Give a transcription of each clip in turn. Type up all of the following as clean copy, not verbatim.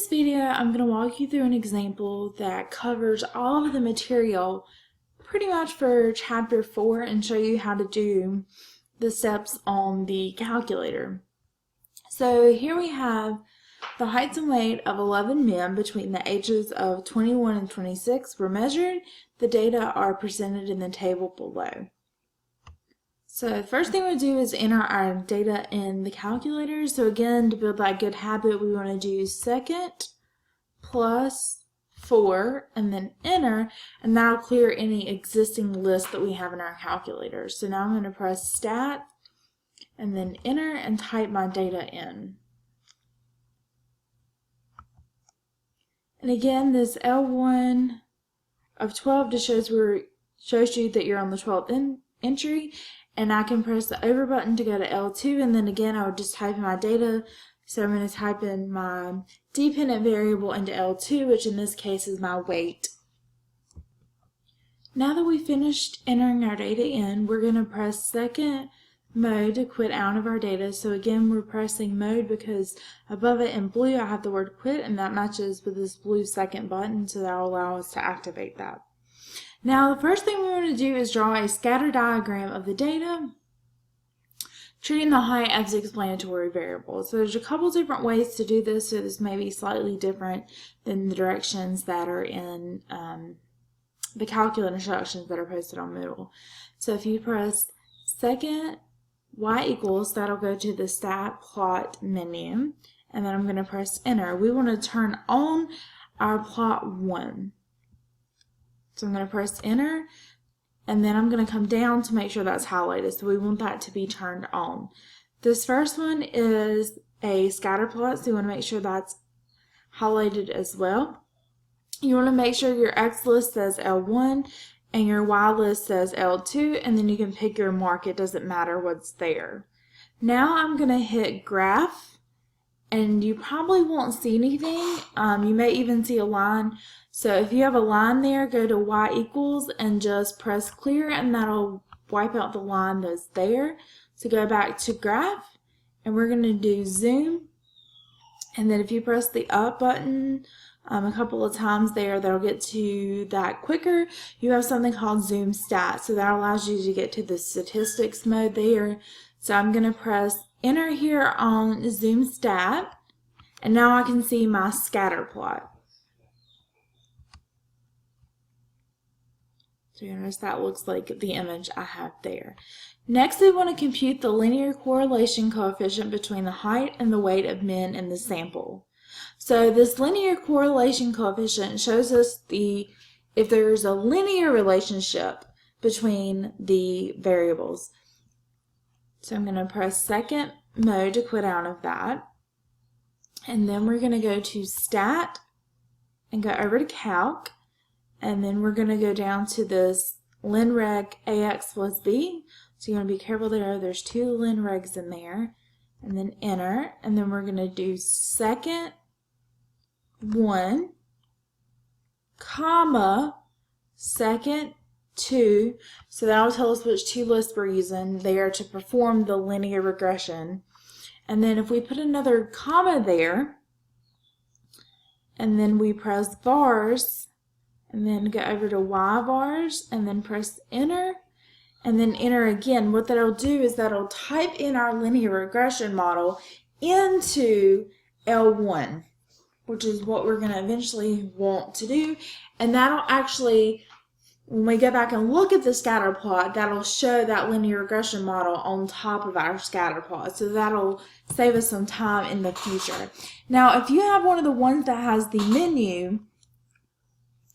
this video, I'm going to walk you through an example that covers all of the material pretty much for chapter 4 and show you how to do the steps on the calculator. So here we have the heights and weight of 11 men between the ages of 21 and 26 were measured. The data are presented in the table below. So the first thing we do is enter our data in the calculator. So again, to build that good habit, we want to do second plus 4 and then enter, and that'll clear any existing list that we have in our calculator. So now I'm going to press stat and then enter and type my data in. And again, this L1 of 12 just shows you that you're on the 12th entry. And I can press the over button to go to L2, and then again I would just type in my data. So I'm going to type in my dependent variable into L2, which in this case is my weight. Now that we finished entering our data in, we're going to press second mode to quit out of our data. So again, we're pressing mode because above it in blue I have the word quit, and that matches with this blue second button, so that will allow us to activate that. Now the first thing we want to do is draw a scatter diagram of the data, treating the height as the explanatory variable. So there's a couple different ways to do this, so this may be slightly different than the directions that are in the calculator instructions that are posted on Moodle. So if you press second y equals, that'll go to the stat plot menu, and then I'm going to press enter. We want to turn on our plot 1. So I'm going to press enter, and then I'm going to come down to make sure that's highlighted. So we want that to be turned on. This first one is a scatter plot, so you want to make sure that's highlighted as well. You want to make sure your X list says L1 and your Y list says L2, and then you can pick your mark. It doesn't matter what's there. Now I'm going to hit graph, and you probably won't see anything. You may even see a line. So if you have a line there, go to y equals and just press clear, and that'll wipe out the line that's there. So go back to graph, and we're going to do zoom. And then if you press the up button a couple of times there, that'll get to that quicker. You have something called zoom stat, so that allows you to get to the statistics mode there. So I'm going to press enter here on zoom stat, and now I can see my scatter plot. So you notice that looks like the image I have there. Next, we want to compute the linear correlation coefficient between the height and the weight of men in the sample. So this linear correlation coefficient shows us if there's a linear relationship between the variables. So I'm going to press second mode to quit out of that. And then we're going to go to stat and go over to calc. And then we're going to go down to this linreg ax plus b. So you want to be careful there. There's 2 linregs in there. And then enter. And then we're going to do second 1, comma, second 2. So that'll tell us which 2 lists we're using there to perform the linear regression. And then if we put another comma there, and then we press vars, and then go over to y vars, and then press enter, and then enter again. What that'll do is that'll type in our linear regression model into L1, which is what we're going to eventually want to do. And that'll actually, when we go back and look at the scatter plot, that'll show that linear regression model on top of our scatter plot. So that'll save us some time in the future. Now, if you have one of the ones that has the menu,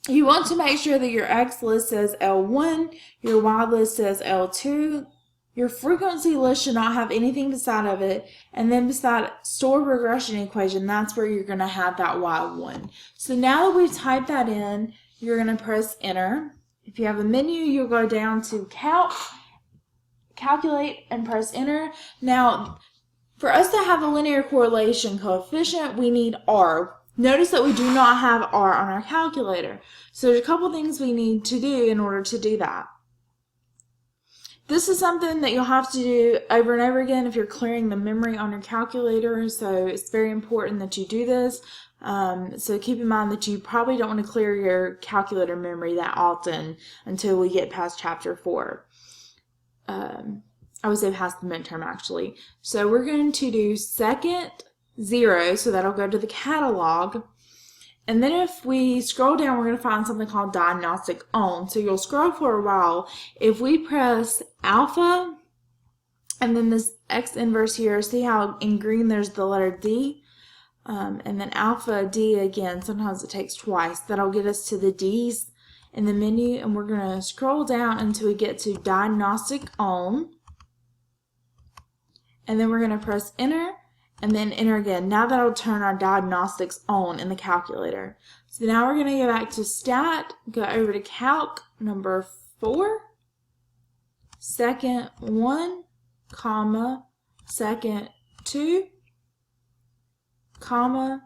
you want to make sure that your X list says L1, your Y list says L2, your frequency list should not have anything beside of it, and then beside stored regression equation, that's where you're going to have that Y1. So now that we've typed that in, you're going to press enter. If you have a menu, you'll go down to calculate, and press enter. Now, for us to have a linear correlation coefficient, we need R. Notice that we do not have R on our calculator. So there's a couple things we need to do in order to do that. This is something that you'll have to do over and over again if you're clearing the memory on your calculator, so it's very important that you do this. So keep in mind that you probably don't want to clear your calculator memory that often until we get past chapter 4. I would say past the midterm actually. So we're going to do second 0, so that'll go to the catalog. And then if we scroll down, we're going to find something called diagnostic on. So you'll scroll for a while. If we press alpha and then this X inverse here, see how in green there's the letter D? And then alpha D again, sometimes it takes twice. That'll get us to the D's in the menu, and we're going to scroll down until we get to diagnostic on. And then we're going to press enter. And then enter again. Now that'll turn our diagnostics on in the calculator. So now we're going to go back to stat, go over to calc number 4, second 1, comma, second 2, comma,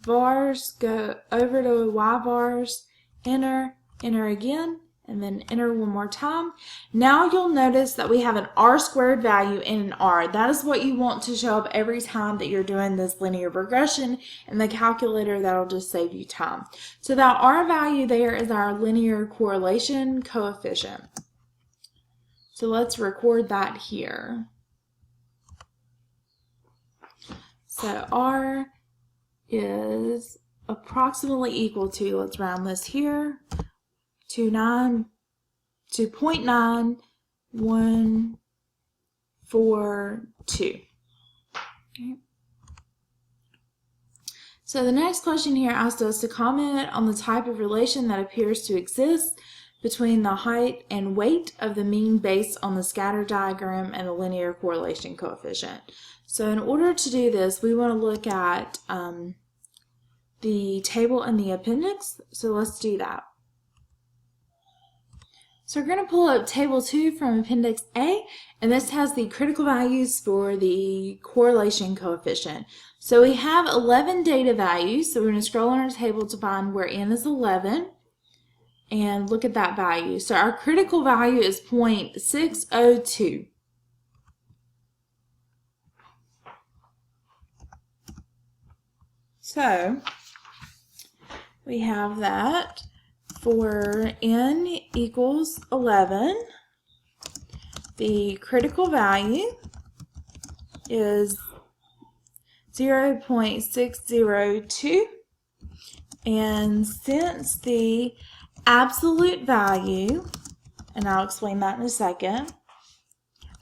vars, go over to y vars, enter, enter again, and then enter one more time. Now you'll notice that we have an r squared value and an r. That is what you want to show up every time that you're doing this linear regression in the calculator. That'll just save you time. So that r value there is our linear correlation coefficient. So let's record that here. So r is approximately equal to, let's round this here, 0.9142. Okay. So the next question here asks us to comment on the type of relation that appears to exist between the height and weight of the mean based on the scatter diagram and the linear correlation coefficient. So in order to do this, we want to look at the table in the appendix. So let's do that. So we're going to pull up table 2 from appendix A, and this has the critical values for the correlation coefficient. So we have 11 data values, so we're going to scroll on our table to find where n is 11 and look at that value. So our critical value is 0.602. So we have that for n equals 11, the critical value is 0.602, and since the absolute value, and I'll explain that in a second,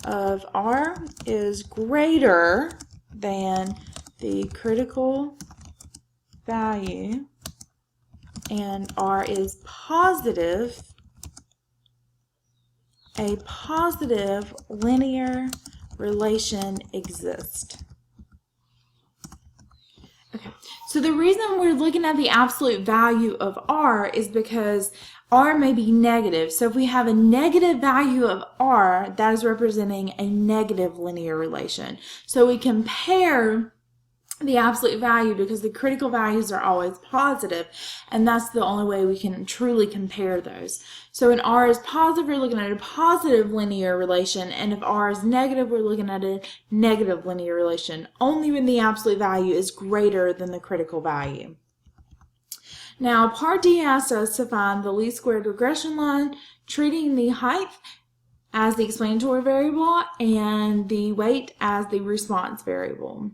of r is greater than the critical value and r is positive, a positive linear relation exists. Okay, so the reason we're looking at the absolute value of r is because r may be negative. So if we have a negative value of r, that is representing a negative linear relation. So we compare the absolute value because the critical values are always positive, and that's the only way we can truly compare those. So when r is positive, we're looking at a positive linear relation, and if r is negative, we're looking at a negative linear relation, only when the absolute value is greater than the critical value. Now, part D asks us to find the least squared regression line, treating the height as the explanatory variable and the weight as the response variable.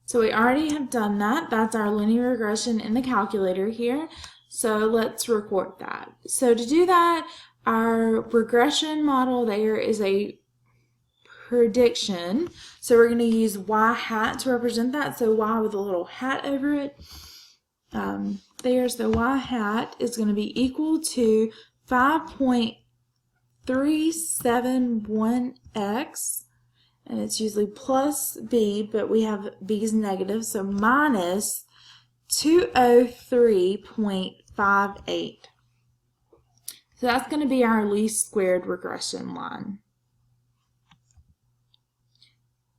So we already have done that. That's our linear regression in the calculator here. So let's record that. So to do that, our regression model there is a prediction. So we're going to use y hat to represent that. So y with a little hat over it. There's the y hat is going to be equal to 5.371x. And it's usually plus b, but we have b is negative, so minus 203.58. So that's going to be our least squared regression line.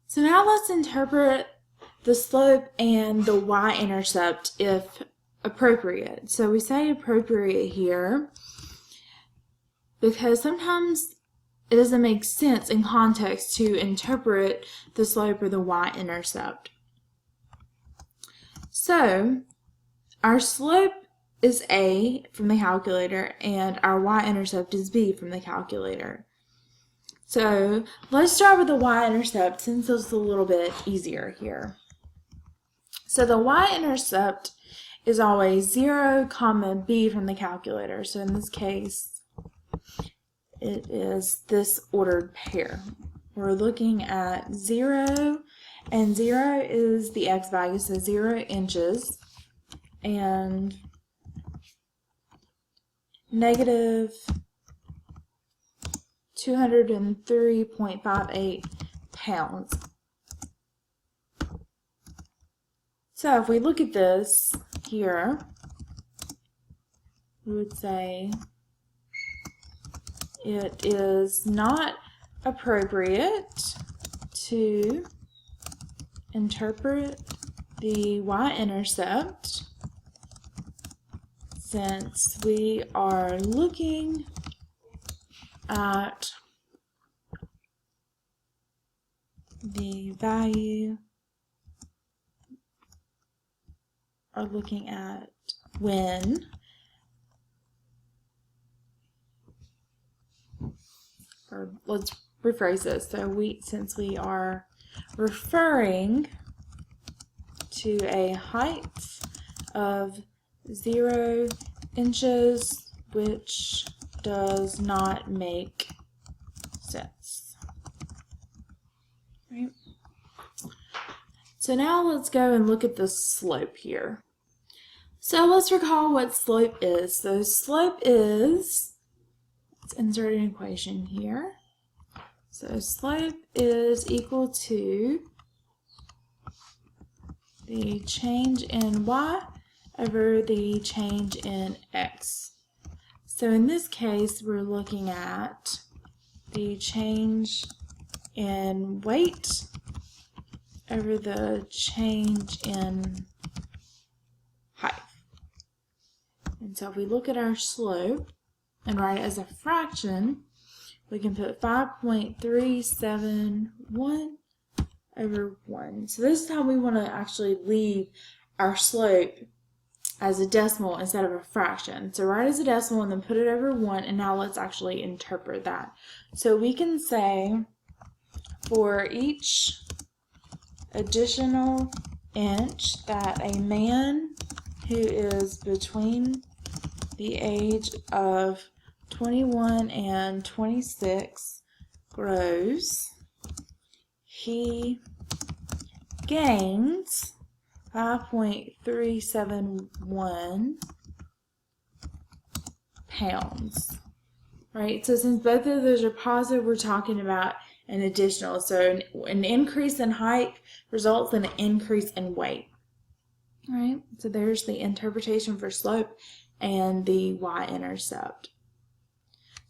So now let's interpret the slope and the y-intercept if appropriate. So we say appropriate here because sometimes it doesn't make sense in context to interpret the slope or the y-intercept. So our slope is A from the calculator and our y-intercept is B from the calculator. So let's start with the y-intercept since it's a little bit easier here. So the y-intercept is always 0, b from the calculator. So in this case, it is this ordered pair. We're looking at 0, and 0 is the x value, so 0 inches, and negative 203.58 pounds. So if we look at this here, we would say it is not appropriate to interpret the y-intercept since we are looking at the value, are looking at when or let's rephrase this. So since we are referring to a height of 0 inches, which does not make sense. Right? So now let's go and look at the slope here. So let's recall what slope is. So slope is, let's insert an equation here. So slope is equal to the change in y over the change in x. So in this case, we're looking at the change in weight over the change in height. And so if we look at our slope and write it as a fraction, we can put 5.371 over 1. So this is how we want to actually leave our slope as a decimal instead of a fraction. So write it as a decimal and then put it over 1, and now let's actually interpret that. So we can say for each additional inch that a man who is between the age of 21 and 26 grows, he gains 5.371 pounds. Right? So since both of those are positive, we're talking about an additional. So an increase in height results in an increase in weight. All right? So there's the interpretation for slope and the y-intercept.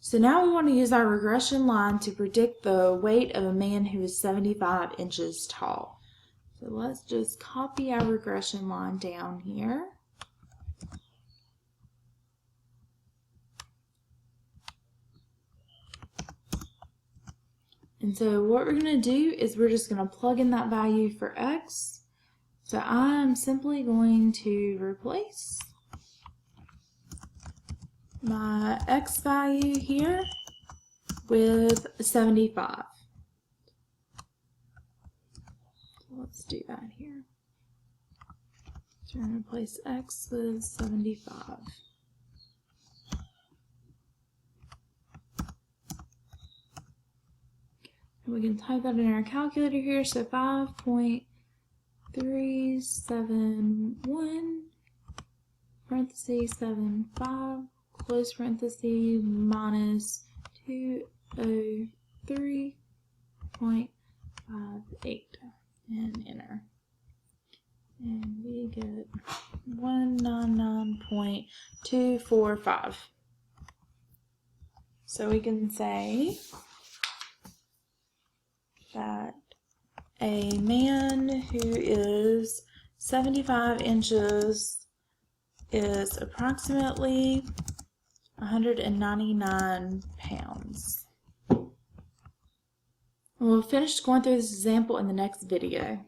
So now we want to use our regression line to predict the weight of a man who is 75 inches tall. So let's just copy our regression line down here. And so what we're going to do is we're just going to plug in that value for x. So I'm simply going to replace my x value here with 75. So let's do that here. So we're going to replace x with 75. And we can type that in our calculator here. So 5.371 parentheses 75 close parenthesis minus 203.58 and enter. And we get 199.245. So we can say that a man who is 75 inches is approximately 199 pounds. And we'll finish going through this example in the next video.